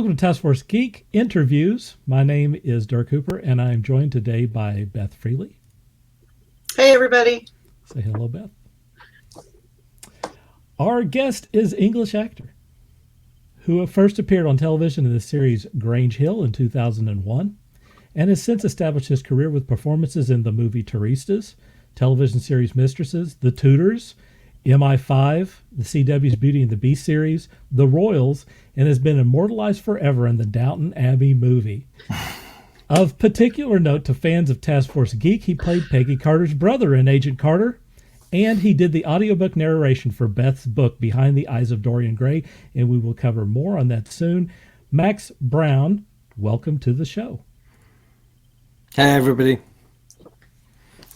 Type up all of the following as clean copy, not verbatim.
Welcome to Taskforce Geek Interviews. My name is Dirk Hooper, and I am joined today by Beth Freely. Hey, everybody. Say hello, Beth. Our guest is English actor who first appeared on television in the series Grange Hill in 2001 and has since established his career with performances in the movie Turistas, television series Mistresses, The Tudors, MI-5, the CW's Beauty and the Beast series, The Royals, and has been immortalized forever in the Downton Abbey movie. Of particular note to fans of Taskforce Geek, he played Peggy Carter's brother in Agent Carter, and he did the audiobook narration for Beth's book, Behind the Eyes of Dorian Gray, and we will cover more on that soon. Max Brown, welcome to the show. Hey, everybody.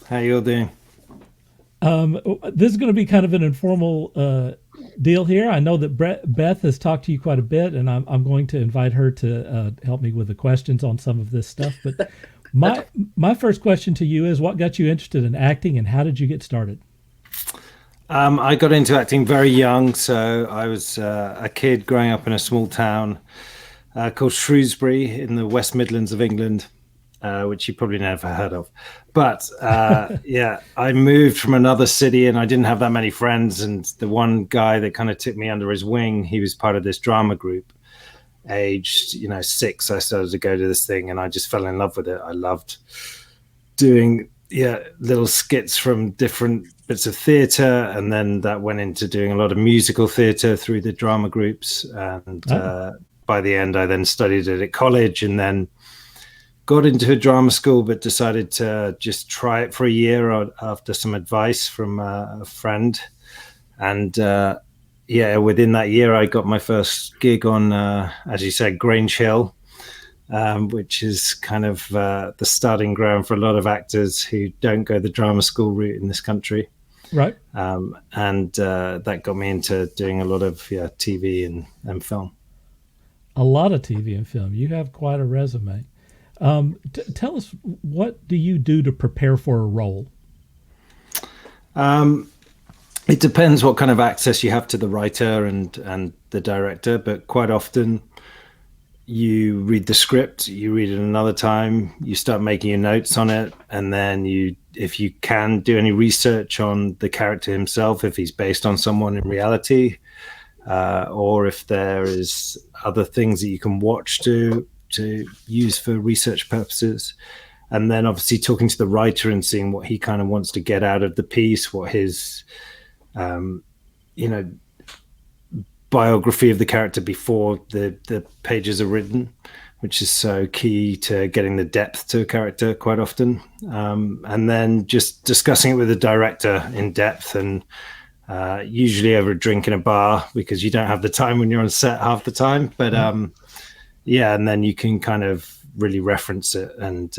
How you all doing? This is going to be kind of an informal deal here. I know that Beth has talked to you quite a bit, and I'm going to invite her to help me with the questions on some of this stuff. But my first question to you is, what got you interested in acting, and how did you get started? I got into acting very young, so I was a kid growing up in a small town called Shrewsbury in the West Midlands of England. Which you probably never heard of. But yeah, I moved from another city and I didn't have that many friends. And the one guy that kind of took me under his wing, he was part of this drama group. Aged, 6, I started to go to this thing and I just fell in love with it. I loved doing little skits from different bits of theatre. And then that went into doing a lot of musical theatre through the drama groups. And by the end, I then studied it at college and then got into a drama school, but decided to just try it for a year after some advice from a friend. And within that year, I got my first gig on, as you said, Grange Hill, which is kind of the starting ground for a lot of actors who don't go the drama school route in this country. Right. And that got me into doing a lot of TV and film. A lot of TV and film. You have quite a resume. Tell us, what do you do to prepare for a role? It depends what kind of access you have to the writer and the director, but quite often you read the script, you read it another time, you start making your notes on it, and then if you can, do any research on the character himself, if he's based on someone in reality, or if there is other things that you can watch to use for research purposes. And then obviously talking to the writer and seeing what he kind of wants to get out of the piece, what his biography of the character before the pages are written, which is so key to getting the depth to a character quite often. And then just discussing it with the director in depth, and usually over a drink in a bar, because you don't have the time when you're on set half the time, but and then you can kind of really reference it and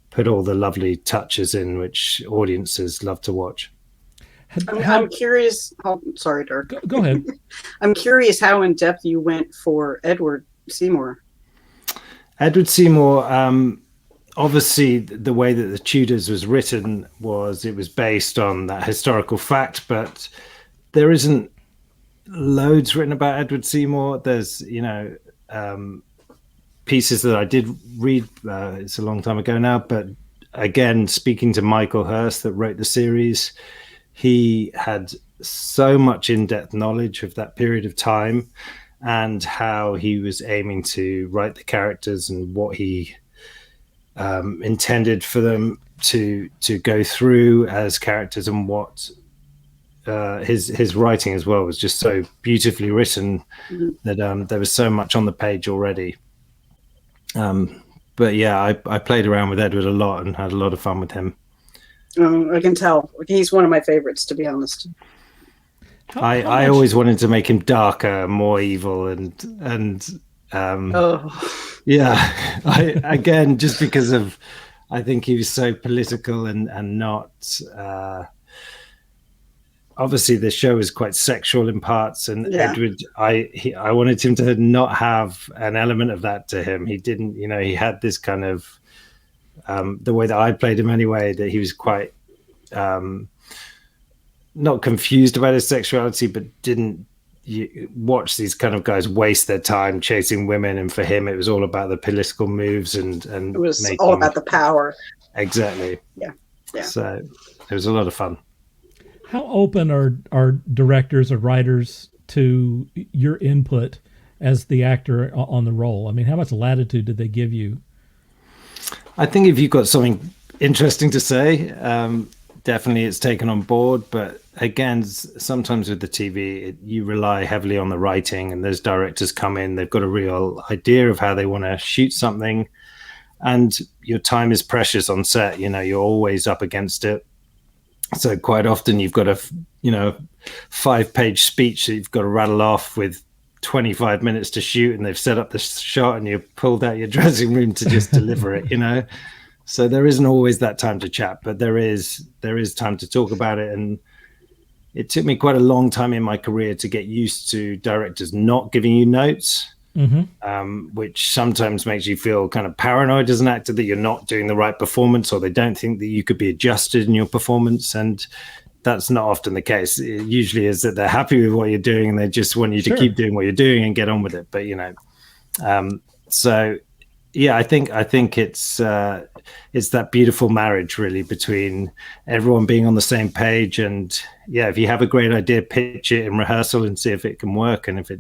put all the lovely touches in, which audiences love to watch. I'm curious. Sorry, Dirk. Go ahead. I'm curious how in depth you went for Edward Seymour. Edward Seymour, obviously, the way that the Tudors was written it was based on that historical fact, but there isn't loads written about Edward Seymour. There's, pieces that I did read. It's a long time ago now, but again, speaking to Michael Hurst that wrote the series, he had so much in-depth knowledge of that period of time and how he was aiming to write the characters and what he intended for them to go through as characters, and what his writing as well was just so beautifully written that there was so much on the page already. But yeah, I played around with Edward a lot and had a lot of fun with him. I can tell. He's one of my favorites, to be honest. I always wanted to make him darker, more evil, again, just because of, I think he was so political and not. Obviously, the show is quite sexual in parts, and Edward, I wanted him to not have an element of that to him. He didn't, he had this kind of the way that I played him anyway, that he was quite not confused about his sexuality, but didn't you watch these kind of guys waste their time chasing women, and for him it was all about the political moves and it was all about the power. Exactly. Yeah. So it was a lot of fun. How open are directors or writers to your input as the actor on the role? I mean, how much latitude did they give you? I think if you've got something interesting to say, definitely it's taken on board. But again, sometimes with the TV, you rely heavily on the writing, and those directors come in, they've got a real idea of how they want to shoot something, and your time is precious on set. You're always up against it. So quite often you've got a 5-page speech that you've got to rattle off with 25 minutes to shoot, and they've set up the shot and you've pulled out your dressing room to just deliver it. So there isn't always that time to chat, but there is time to talk about it. And it took me quite a long time in my career to get used to directors not giving you notes, which sometimes makes you feel kind of paranoid as an actor that you're not doing the right performance, or they don't think that you could be adjusted in your performance. And that's not often the case. It usually is that they're happy with what you're doing and they just want you to keep doing what you're doing and get on with it. But so yeah, I think it's that beautiful marriage really between everyone being on the same page. And yeah, if you have a great idea, pitch it in rehearsal and see if it can work. And if it,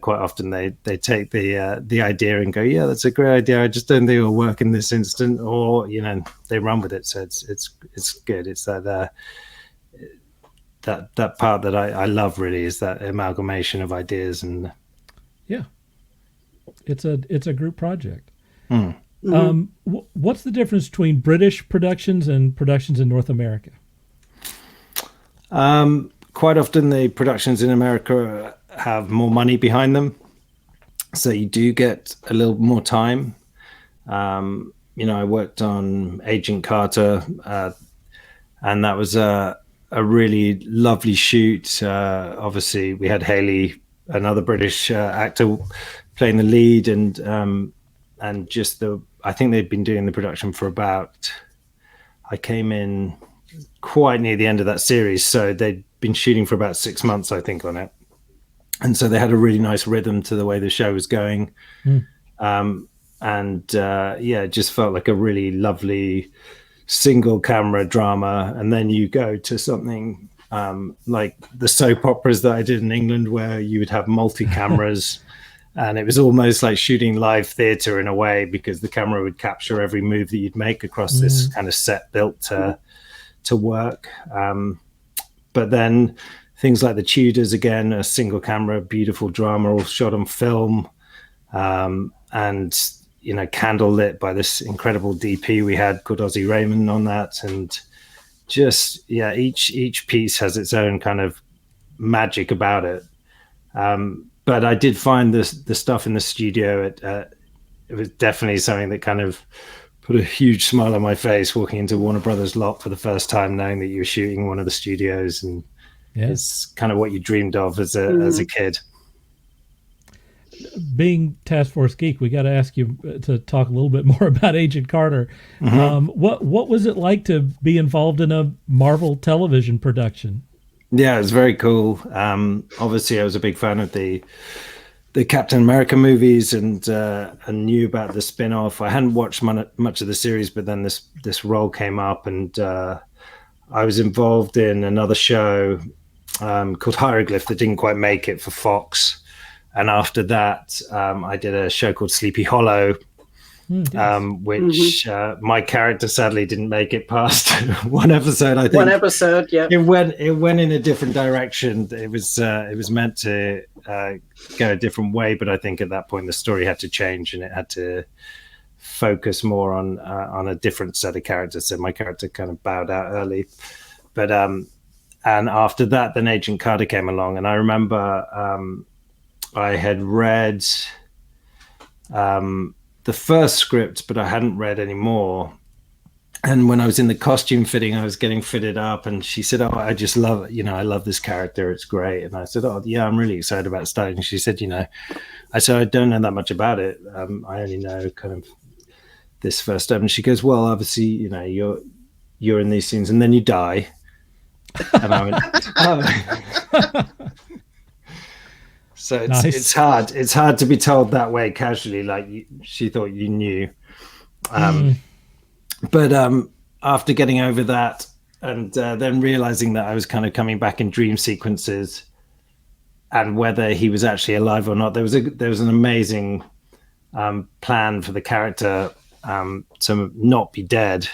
quite often they take the idea and go, yeah, that's a great idea, I just don't think it'll work in this instant, or they run with it. So it's good. It's that part that I love really, is that amalgamation of ideas. And yeah, it's a group project. What's the difference between British productions and productions in North America? Quite often the productions in America have more money behind them, so you do get a little more time. I worked on Agent Carter, and that was a really lovely shoot. Obviously we had Haley, another British actor, playing the lead, and I think they'd been doing the production for I came in quite near the end of that series, so they'd been shooting for about 6 months, I think, on it. And so they had a really nice rhythm to the way the show was going. It just felt like a really lovely single camera drama. And then you go to something like the soap operas that I did in England, where you would have multi cameras. And it was almost like shooting live theater in a way, because the camera would capture every move that you'd make across this kind of set built to work. But then things like the Tudors, again, a single camera, beautiful drama, all shot on film, and candle lit by this incredible DP we had called Ozzy Raymond on that. And just each piece has its own kind of magic about it. But I did find the stuff in the studio, it was definitely something that kind of put a huge smile on my face, walking into Warner Brothers lot for the first time, knowing that you were shooting one of the studios, and it's kind of what you dreamed of as a kid. Being Taskforce Geek, we got to ask you to talk a little bit more about Agent Carter. What was it like to be involved in a Marvel television production? Yeah, it was very cool. Obviously, I was a big fan of the Captain America movies, and knew about the spin-off. I hadn't watched much of the series, but then this role came up, and I was involved in another show called Hieroglyph that didn't quite make it for Fox. And after that, I did a show called Sleepy Hollow, which my character sadly didn't make it past one episode. I think one episode, yeah. It went in a different direction. It was meant to go a different way, but I think at that point the story had to change, and it had to focus more on a different set of characters. So my character kind of bowed out early, but and after that, then Agent Carter came along, and I remember I had read the first script, but I hadn't read any more. And when I was in the costume fitting, I was getting fitted up, and she said, "Oh, I just love it. I love this character. It's great." And I said, "Oh, yeah, I'm really excited about starting." And she said, I said, "I don't know that much about it. I only know kind of this first step." And she goes, "Well, obviously, you're in these scenes, and then you die." And I went, "Oh." So Nice. it's hard. It's hard to be told that way casually, like she thought you knew. But after getting over that, and then realizing that I was kind of coming back in dream sequences, and whether he was actually alive or not, there was an amazing plan for the character to not be dead.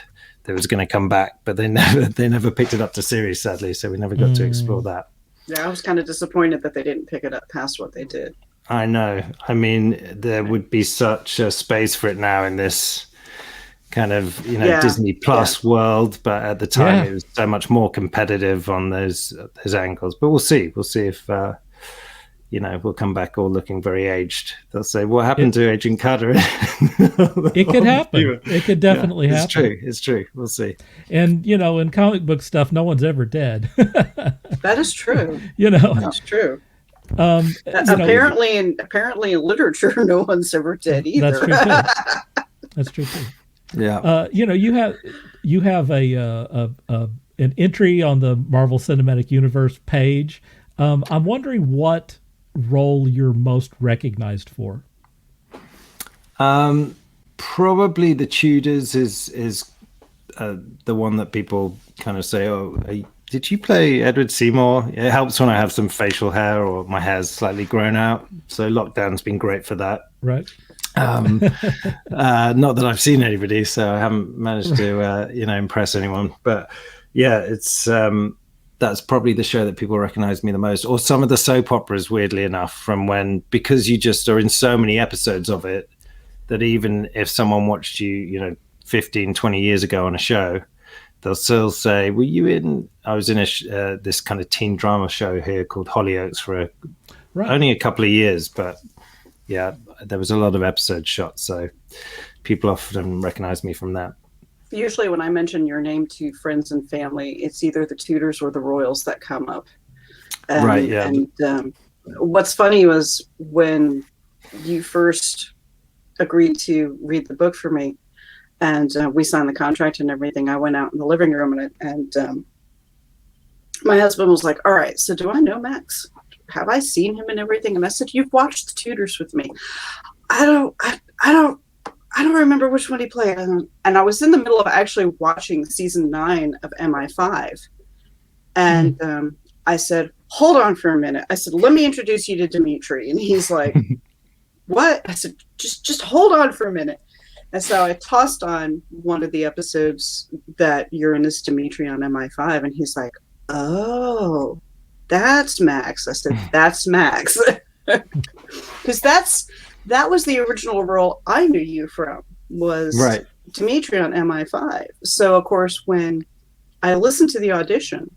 That was going to come back, but they never picked it up to series, sadly. So we never got to explore that. Yeah, I was kind of disappointed that they didn't pick it up past what they did. I know. I mean, there would be such a space for it now in this kind of Disney Plus world, but at the time it was so much more competitive on those angles. But we'll see. We'll see if we'll come back all looking very aged. They'll say, "What happened to Agent Carter?" It could happen. It could definitely happen. It's true. We'll see. And in comic book stuff, no one's ever dead. That is true. That's true. Apparently in literature, no one's ever dead either. That's true too. Yeah. You have an entry on the Marvel Cinematic Universe page. I'm wondering what role you're most recognized for. Probably the Tudors is the one that people kind of say, "Oh, did you play Edward Seymour?" It helps when I have some facial hair or my hair's slightly grown out. So lockdown's been great for that. Right. Not that I've seen anybody, so I haven't managed to impress anyone. But yeah, it's that's probably the show that people recognize me the most, or some of the soap operas, weirdly enough, because you just are in so many episodes of it that even if someone watched you 15, 20 years ago on a show, they'll still say, "Were you in?" I was in this kind of teen drama show here called Hollyoaks for only a couple of years, but yeah, there was a lot of episodes shot, so people often recognize me from that. Usually when I mention your name to friends and family, it's either the Tudors or the Royals that come up. Right, yeah. And what's funny was when you first agreed to read the book for me, and we signed the contract and everything, I went out in the living room and my husband was like, "All right, so do I know Max? Have I seen him and everything?" And I said, "You've watched the Tudors with me." I don't remember which one he played. And I was in the middle of actually watching season 9 of MI-5. And I said, "Hold on for a minute." I said, "Let me introduce you to Dimitri." And he's like, "What?" I said, just hold on for a minute. And so I tossed on one of the episodes that Uranus Dimitri on MI-5. And he's like, "Oh, that's Max." I said, "That's Max." Because that was the original role I knew you from, was Dimitri on MI-5. So, of course, when I listened to the audition,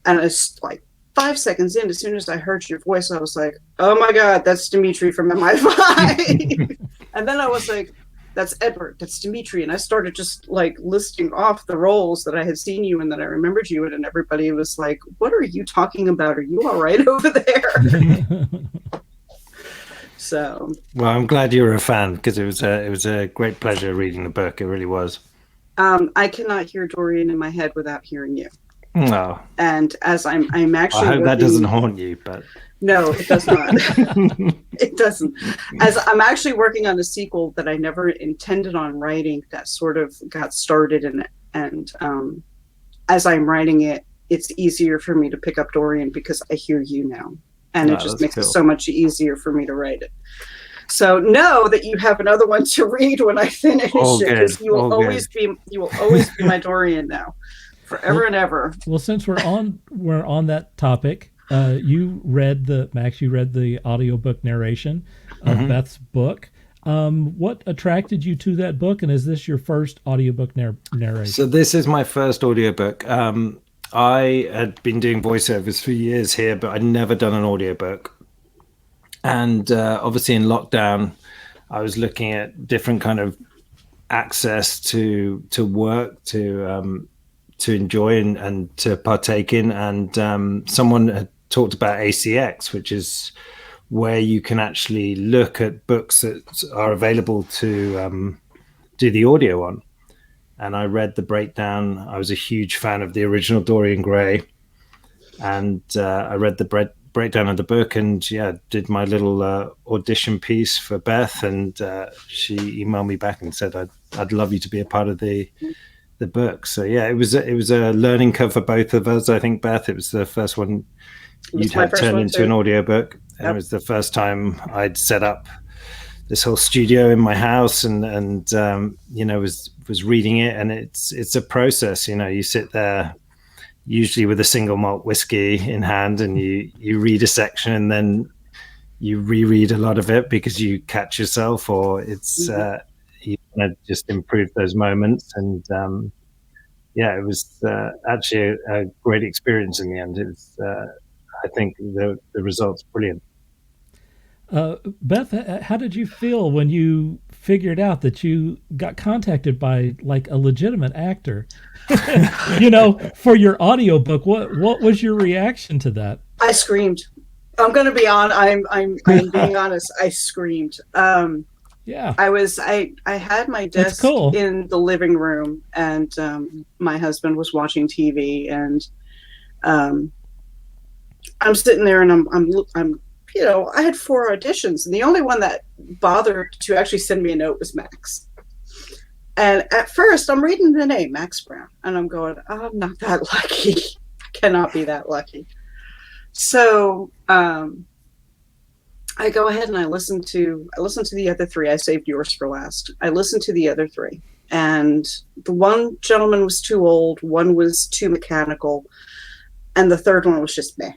and it's like 5 seconds in, as soon as I heard your voice, I was like, "Oh my God, that's Dimitri from MI-5." And then I was like, "That's Edward, that's Dimitri." And I started just like listing off the roles that I had seen you in, that I remembered you in, and everybody was like, "What are you talking about? Are you all right over there?" So, well, I'm glad you were a fan, because it was a great pleasure reading the book. It really was. I cannot hear Dorian in my head without hearing you. No. And as I'm actually, I hope that doesn't haunt you, but no, it does not. It doesn't. As I'm actually working on a sequel that I never intended on writing, that sort of got started, and as I'm writing it, it's easier for me to pick up Dorian because I hear you now. And it just makes it so much easier for me to write it. So know that you have another one to read when I finish it, because you will always be my Dorian now, forever and ever. Well, since we're on that topic, you read the audiobook narration of Beth's book. What attracted you to that book, and is this your first audiobook narration? So this is my first audiobook. I had been doing voiceovers for years here, but I'd never done an audiobook. And obviously in lockdown, I was looking at different kind of access to work, to enjoy and to partake in. And someone had talked about ACX, which is where you can actually look at books that are available to do the audio on. And I read the breakdown. I was a huge fan of the original Dorian Gray. And I read the breakdown of the book, and did my little audition piece for Beth, and she emailed me back and said I'd love you to be a part of the book. So it was a learning curve for both of us. I think, Beth, it was the first one you'd had turned into an audiobook, and it was the first time I'd set up this whole studio in my house, and was reading it, and it's a process. You sit there usually with a single malt whiskey in hand, and you read a section, and then you reread a lot of it because you catch yourself, or it's you want to just improve those moments. And it was actually a great experience in the end. It's I think the result's brilliant. Beth, how did you feel when you figured out that you got contacted by like a legitimate actor, for your audiobook? What was your reaction to that? I screamed. I'm going to be on. I'm being honest. I screamed. Yeah. I had my desk in the living room, and my husband was watching TV, and I'm sitting there, and I'm I had 4 auditions, and the only one that bothered to actually send me a note was Max. And at first, I'm reading the name, Max Brown, and I'm going, I'm not that lucky. I cannot be that lucky. So I go ahead and I listen to the other 3. I saved yours for last. I listened to the other 3, and the one gentleman was too old, one was too mechanical, and the third one was just meh.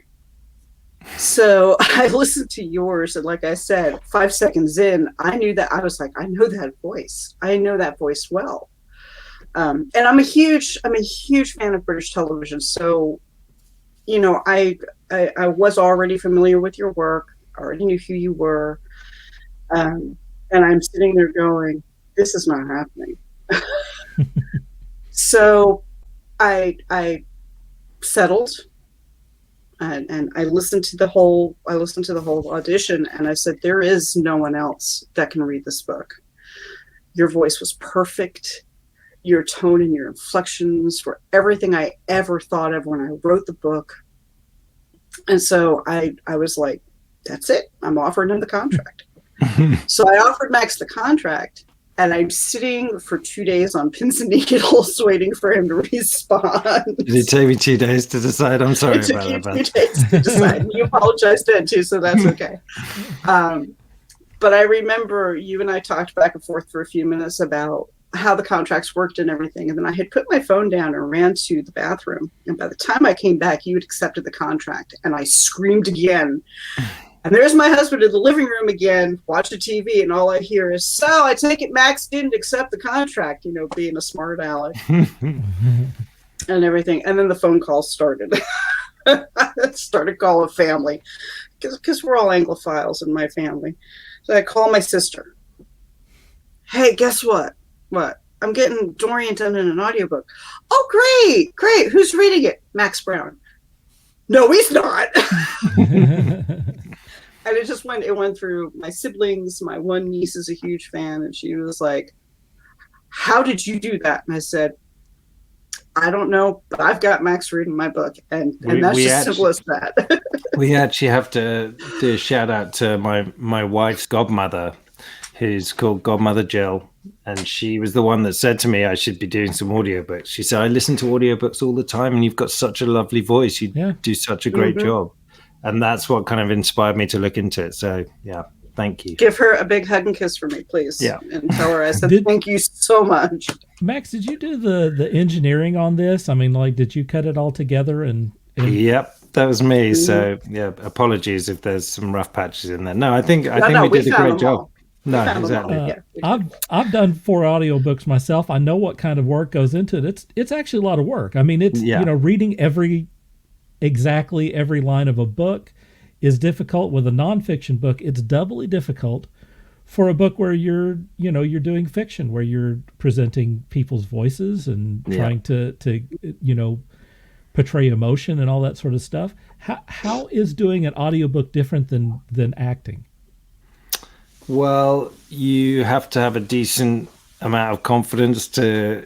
So I listened to yours, and like I said, 5 seconds in, I knew that. I was like, I know that voice. I know that voice well. And I'm a huge fan of British television. So, I was already familiar with your work. I already knew who you were. And I'm sitting there going, this is not happening. So I settled. And I listened to the whole audition, and I said, there is no one else that can read this book. Your voice was perfect. Your tone and your inflections were everything I ever thought of when I wrote the book. And so I was like, that's it. I'm offering him the contract. So I offered Max the contract, and I'm sitting for 2 days on pins and needles waiting for him to respond. Did it take me 2 days to decide? I'm sorry about that. It took you 2 days to decide. You apologized then too, so that's okay. But I remember you and I talked back and forth for a few minutes about how the contracts worked and everything. And then I had put my phone down and ran to the bathroom. And by the time I came back, you had accepted the contract. And I screamed again. And there's my husband in the living room again, watching TV, and all I hear is, so I take it Max didn't accept the contract, being a smart aleck and everything. And then the phone call started. Started calling family, because we're all Anglophiles in my family. So I call my sister. Hey, guess what? What? I'm getting Dorian done in an audiobook. Oh, great. Who's reading it? Max Brown. No, he's not. And it went through my siblings. My one niece is a huge fan, and she was like, how did you do that? And I said, I don't know, but I've got Max reading my book, and that's just simple as that. We actually have to do a shout out to my wife's godmother, who's called Godmother Jill, and she was the one that said to me I should be doing some audiobooks. She said, I listen to audiobooks all the time, and you've got such a lovely voice. You do such a great job. And that's what kind of inspired me to look into it. So, thank you. Give her a big hug and kiss for me, please. Yeah. And tell her I said thank you so much. Max, did you do the engineering on this? I mean, did you cut it all together? And Yep, that was me. So, apologies if there's some rough patches in there. No, I think we did a great job. No, exactly. I've done 4 audiobooks myself. I know what kind of work goes into it. It's actually a lot of work. I mean, it's reading exactly every line of a book is difficult. With a nonfiction book, it's doubly difficult for a book where you're doing fiction, where you're presenting people's voices and trying to portray emotion and all that sort of stuff. How is doing an audiobook different than acting? Well, you have to have a decent amount of confidence to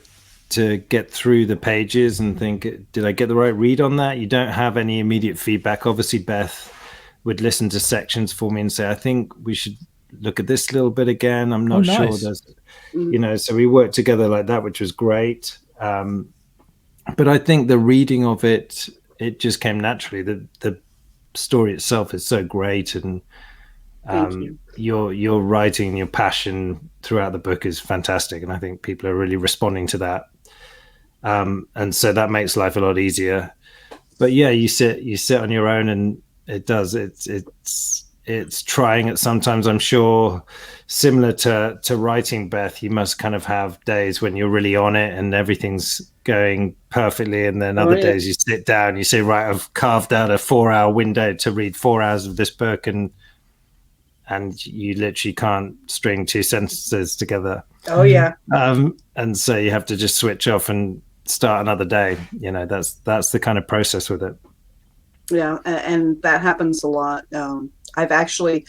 get through the pages and think, did I get the right read on that? You don't have any immediate feedback. Obviously, Beth would listen to sections for me and say, I think we should look at this little bit again. I'm not sure. Nice. There's, so we worked together like that, which was great. But I think the reading of it just came naturally. The story itself is so great, and your writing, your passion throughout the book is fantastic, and I think people are really responding to that. And so that makes life a lot easier. But yeah, you sit on your own, and it's trying at sometimes. I'm sure similar to writing, Beth, you must kind of have days when you're really on it and everything's going perfectly, and then other days you sit down, you say, right, I've carved out a 4-hour window to read 4 hours of this book, and you literally can't string 2 sentences together. Oh yeah. And so you have to just switch off and start another day. That's the kind of process with it. Yeah, and that happens a lot. I've actually,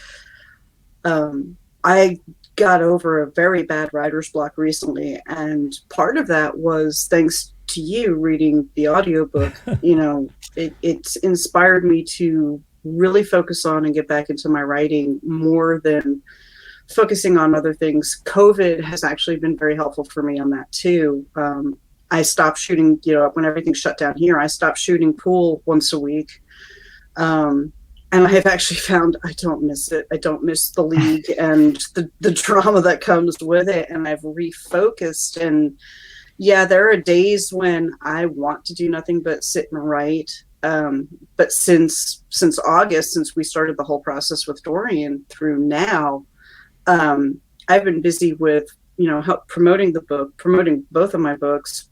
I got over a very bad writer's block recently, and part of that was thanks to you reading the audiobook. It inspired me to really focus on and get back into my writing more than focusing on other things. COVID has actually been very helpful for me on that too. I stopped shooting, when everything shut down here, I stopped shooting pool once a week. And I have actually found I don't miss it. I don't miss the league and the drama that comes with it. And I've refocused. And yeah, there are days when I want to do nothing but sit and write. But since August, since we started the whole process with Dorian through now, I've been busy with, help promoting the book, promoting both of my books,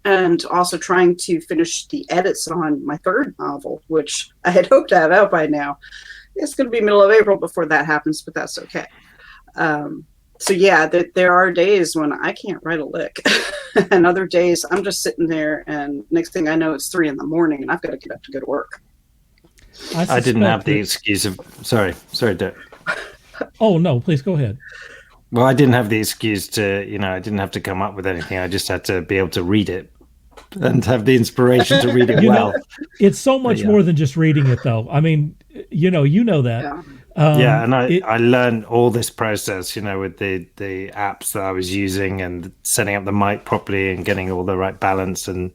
and also trying to finish the edits on my third novel, which I had hoped to have out by now. It's going to be middle of April before that happens, but that's okay. So yeah, there are days when I can't write a lick, and other days I'm just sitting there, and next thing I know, it's 3 a.m. and I've got to get up to go to work. I didn't have the excuse of sorry, Dick. Oh no, please go ahead. Well, I didn't have the excuse to, I didn't have to come up with anything. I just had to be able to read it and have the inspiration to read it well. It's so much more than just reading it, though. I mean, you know that. Yeah. And I learned all this process, with the apps that I was using and setting up the mic properly and getting all the right balance. And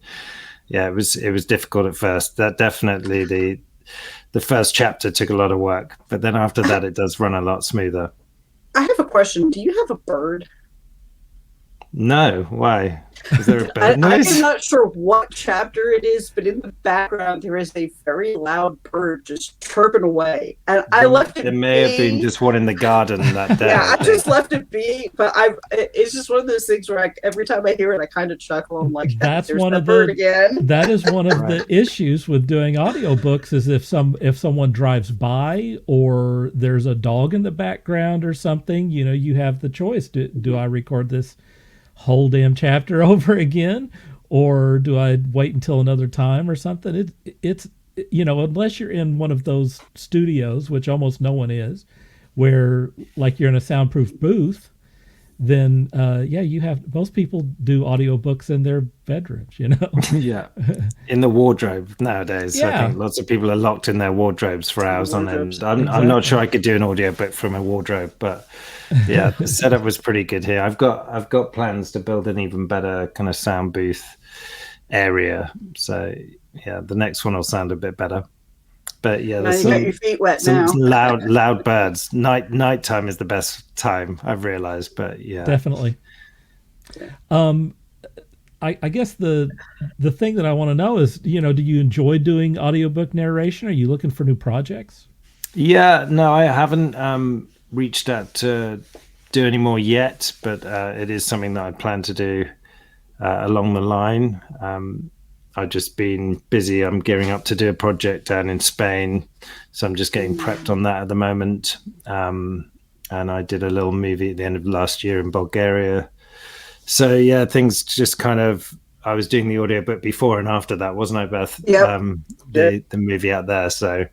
yeah, it was difficult at first. That definitely the first chapter took a lot of work, but then after that, it does run a lot smoother. I have a question. Do you have a bird? No. Why? Is there a bird noise? I'm not sure what chapter it is, but in the background there is a very loud bird just chirping away. And I left it be. There may have been just one in the garden that day. Yeah, I just left it be. But it's just one of those things where every time I hear it, I kind of chuckle. I'm like, that's there's one that of bird the again. That is one of the issues with doing audiobooks is if someone drives by or there's a dog in the background or something, you have the choice. Do I record this whole damn chapter over again, or do I wait until another time or something? It's unless you're in one of those studios, which almost no one is, where like you're in a soundproof booth, then you have most people do audiobooks in their bedrooms, Yeah, in the wardrobe nowadays. Yeah. I think lots of people are locked in their wardrobes for hours on end. I'm not sure I could do an audiobook from a wardrobe, but yeah, the setup was pretty good here. I've got plans to build an even better kind of sound booth area. So yeah, the next one will sound a bit better. But yeah, Now you got your feet wet now. loud birds. Nighttime is the best time, I've realized. But yeah, definitely. I guess the thing that I want to know is, do you enjoy doing audiobook narration? Are you looking for new projects? Yeah, no, I haven't reached out to do any more yet, but it is something that I plan to do along the line. I've just been busy. I'm gearing up to do a project down in Spain, so I'm just getting prepped on that at the moment. And I did a little movie at the end of last year in Bulgaria. So yeah, things just kind of. I was doing the audiobook before and after that, wasn't I, Beth? Yep. The movie out there. So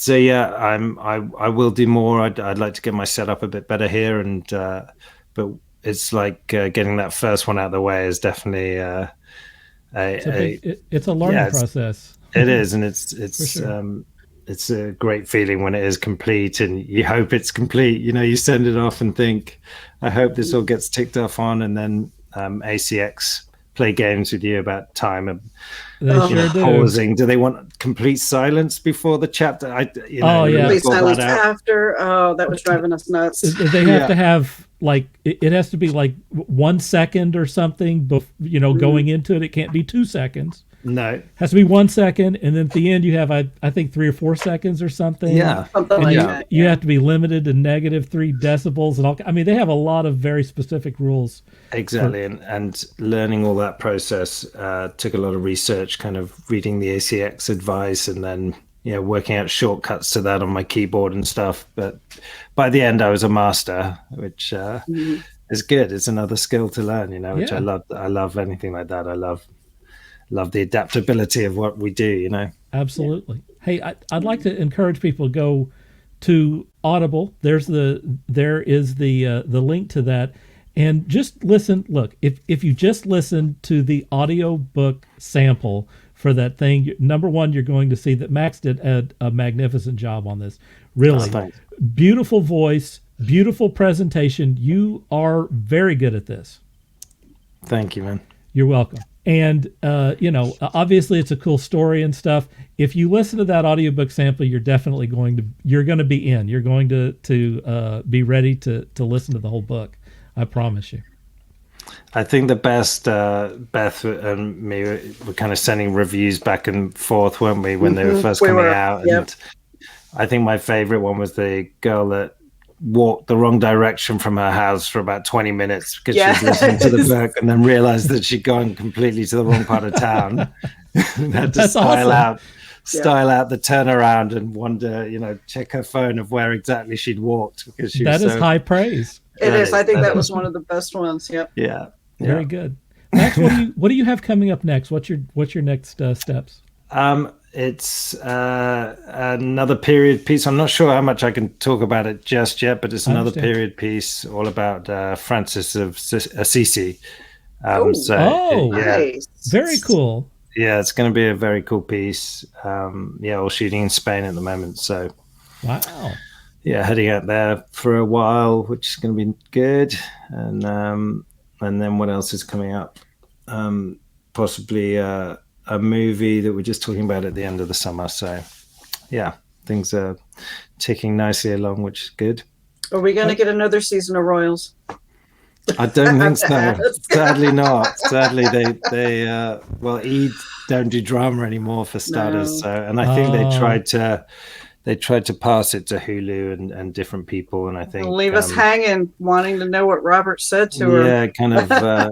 yeah, I will do more. I'd like to get my setup a bit better here, and but it's like getting that first one out of the way is definitely it's a learning process. It is, and it's a great feeling when it is complete, and you hope it's complete. You send it off and think, I hope this all gets ticked off on, and then ACX play games with you about time and pausing. Do they want complete silence before the chapter? Complete silence after. Oh, that was driving us nuts. They have to have it has to be 1 second or something. Going into it, it can't be 2 seconds. No, it has to be 1 second, and then at the end you have I think 3 or 4 seconds or something. Yeah, something like that. You have to be limited to -3 decibels and all. I mean, they have a lot of very specific rules. Exactly, and learning all that process took a lot of research, kind of reading the ACX advice, and then working out shortcuts to that on my keyboard and stuff. But by the end, I was a master, which is good. It's another skill to learn, which I love. I love anything like that. I love the adaptability of what we do, Absolutely. Hey, I'd like to encourage people to go to Audible. There is the link to that, and just listen. Look, if you just listen to the audiobook sample for that thing, number one, you're going to see that Max did a magnificent job on this. Really, beautiful voice, beautiful presentation. You are very good at this. Thank you, man. You're welcome. And, obviously it's a cool story and stuff. If you listen to that audiobook sample, you're definitely going to be in. You're going to be ready to listen to the whole book. I promise you. I think the best, Beth and me were kind of sending reviews back and forth, weren't we, when they were first coming out? Yep. And I think my favorite one was the girl that walked the wrong direction from her house for about 20 minutes because she was listening to the book, and then realized that she'd gone completely to the wrong part of town and had to style out the turnaround and wonder, check her phone of where exactly she'd walked, because she was is high praise. It is. I think that was one of the best ones. Yep. Yeah. Very good. Max, what do you have coming up next? What's your next steps? It's another period piece. I'm not sure how much I can talk about it just yet, but it's another period piece all about Francis of Assisi. Nice. Very cool. Yeah, it's going to be a very cool piece. All shooting in Spain at the moment. So, wow. Yeah, heading out there for a while, which is going to be good. And then what else is coming up? Possibly a movie that we're just talking about at the end of the summer. So, yeah, things are ticking nicely along, which is good. Are we going to get another season of Royals? I don't think so. Sadly not. Sadly, they E don't do drama anymore for starters. No. So, and I think they tried to pass it to Hulu and different people, and I think leave us hanging, wanting to know what Robert said to her. Yeah, kind of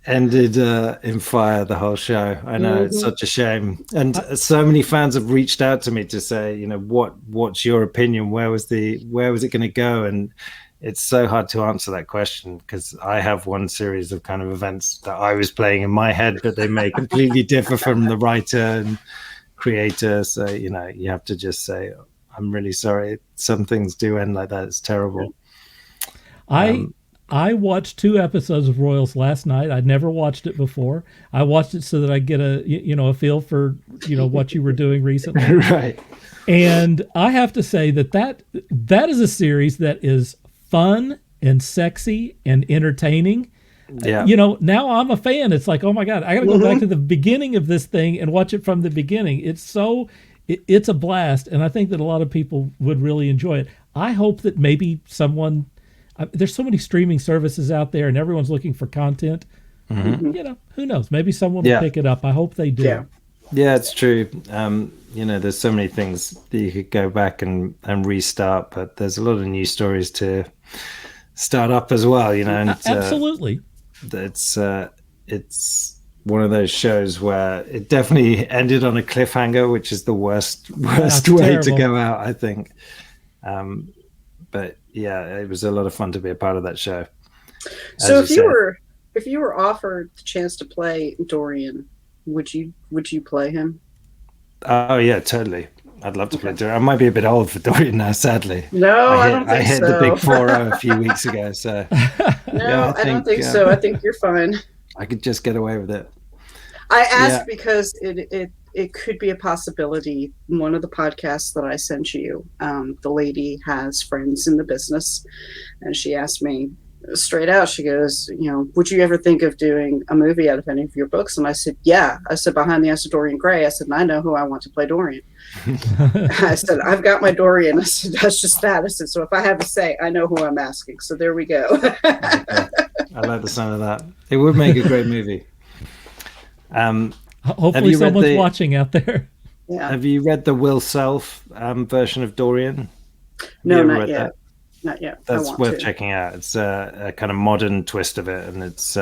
ended in fire the whole show. I know, it's such a shame, and so many fans have reached out to me to say, what's your opinion? Where was it going to go? And it's so hard to answer that question, because I have one series of kind of events that I was playing in my head, but they may completely differ from the writer and creator. So, you have to just say, I'm really sorry. Some things do end like that. It's terrible. I watched 2 episodes of Royals last night. I'd never watched it before. I watched it so that I get a feel for, what you were doing recently. Right. And I have to say that is a series that is fun and sexy and entertaining. Yeah. Now I'm a fan. It's like, oh my God, I got to go back to the beginning of this thing and watch it from the beginning. It's a blast. And I think that a lot of people would really enjoy it. I hope that maybe there's so many streaming services out there and everyone's looking for content. Mm-hmm. Who knows? Maybe someone will pick it up. I hope they do. Yeah, it's true. There's so many things that you could go back and restart, but there's a lot of new stories to start up as well, and absolutely. It's one of those shows where it definitely ended on a cliffhanger, which is the worst way to go out, I think. But yeah, it was a lot of fun to be a part of that show. So if you were offered the chance to play Dorian, would you play him? Oh yeah, totally. I'd love to play Dorian. I might be a bit old for Dorian now, sadly. No, I don't think so. I hit the big 4-0 a few weeks ago, so no, I don't think so. I think you're fine. I could just get away with it. I asked because it could be a possibility. One of the podcasts that I sent you, the lady has friends in the business, and she asked me straight out, she goes, would you ever think of doing a movie out of any of your books? And I said, yeah. I said, Behind the Eyes of Dorian Gray. I said, and I know who I want to play Dorian. I said, I've got my Dorian. I said, that's just that. I said, so if I have to say, I know who I'm asking. So there we go. I like the sound of that. It would make a great movie. Hopefully someone's watching out there. Yeah. Have you read the Will Self version of Dorian? No, not yet. That? Not yet. That's worth checking out. It's a kind of modern twist of it, and it's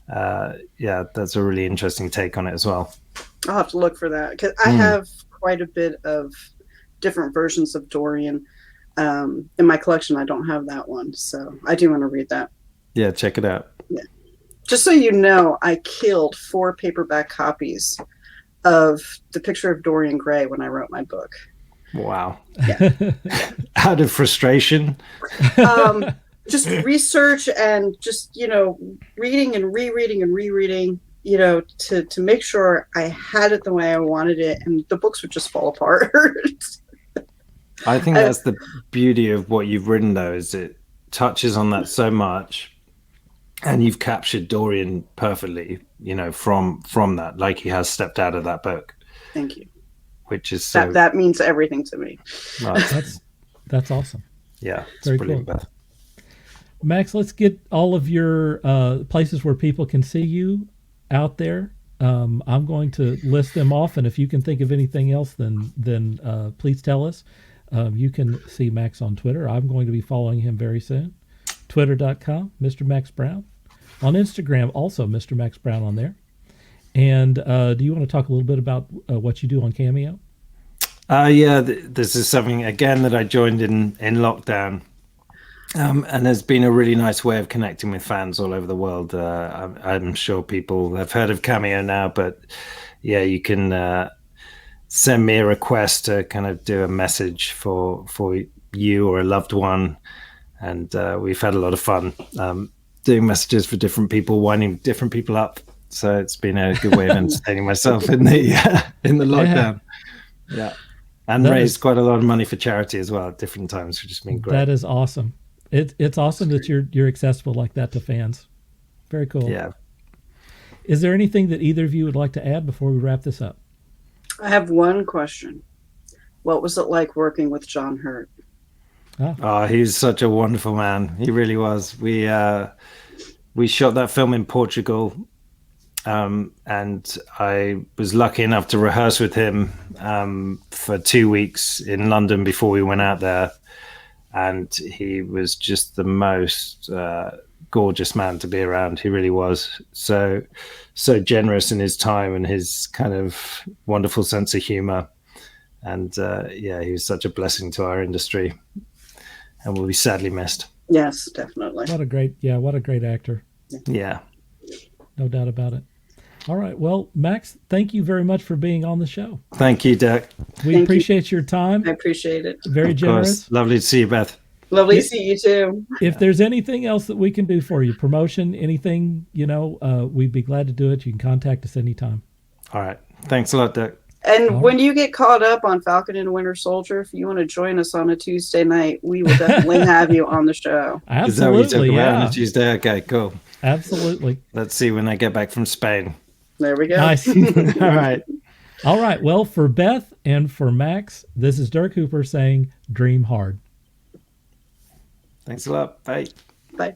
that's a really interesting take on it as well. I'll have to look for that, because I have quite a bit of different versions of Dorian in my collection. I don't have that one, so I do want to read that. Yeah, check it out. Yeah. Just so you know, I killed 4 paperback copies of The Picture of Dorian Gray when I wrote my book. Wow. Yeah. Out of frustration? Just research and just, reading and rereading, to make sure I had it the way I wanted it, and the books would just fall apart. I think that's the beauty of what you've written, though, is it touches on that so much, and you've captured Dorian perfectly, from that, like he has stepped out of that book. Thank you. Which is so... That means everything to me. Right. That's awesome. Yeah, it's very brilliant, cool. Beth. Max, let's get all of your places where people can see you out there. I'm going to list them off, and if you can think of anything else, then please tell us. You can see Max on Twitter. I'm going to be following him very soon. Twitter.com, Mr. Max Brown. On Instagram, also Mr. Max Brown on there. And do you want to talk a little bit about what you do on Cameo? This is something, again, that I joined in lockdown. And there's been a really nice way of connecting with fans all over the world. I'm sure people have heard of Cameo now, but yeah, you can send me a request to kind of do a message for you or a loved one. And we've had a lot of fun doing messages for different people, winding different people up. So it's been a good way of entertaining myself in the lockdown. Yeah. And raised quite a lot of money for charity as well at different times, which has been great. That is awesome. It's awesome that you're accessible like that to fans. Very cool. Yeah. Is there anything that either of you would like to add before we wrap this up? I have one question. What was it like working with John Hurt? Oh, he's such a wonderful man. He really was. We shot that film in Portugal. And I was lucky enough to rehearse with him for 2 weeks in London before we went out there. And he was just the most gorgeous man to be around. He really was so generous in his time and his kind of wonderful sense of humor. And he was such a blessing to our industry and will be sadly missed. Yes, definitely. What a great actor. Yeah. No doubt about it. All right. Well, Max, thank you very much for being on the show. Thank you, Dirk. We appreciate your time. I appreciate it. Very generous. Lovely to see you, Beth. Lovely to see you too. If there's anything else that we can do for you, promotion, anything, we'd be glad to do it. You can contact us anytime. All right. Thanks a lot, Dirk. And when you get caught up on Falcon and Winter Soldier, if you want to join us on a Tuesday night, we will definitely have you on the show. Absolutely. Is that what you talk about on a Tuesday? Okay, cool. Absolutely. Let's see when I get back from Spain. There we go. Nice. All right. All right. Well, for Beth and for Max, this is Dirk Hooper saying dream hard. Thanks a lot. Bye. Bye.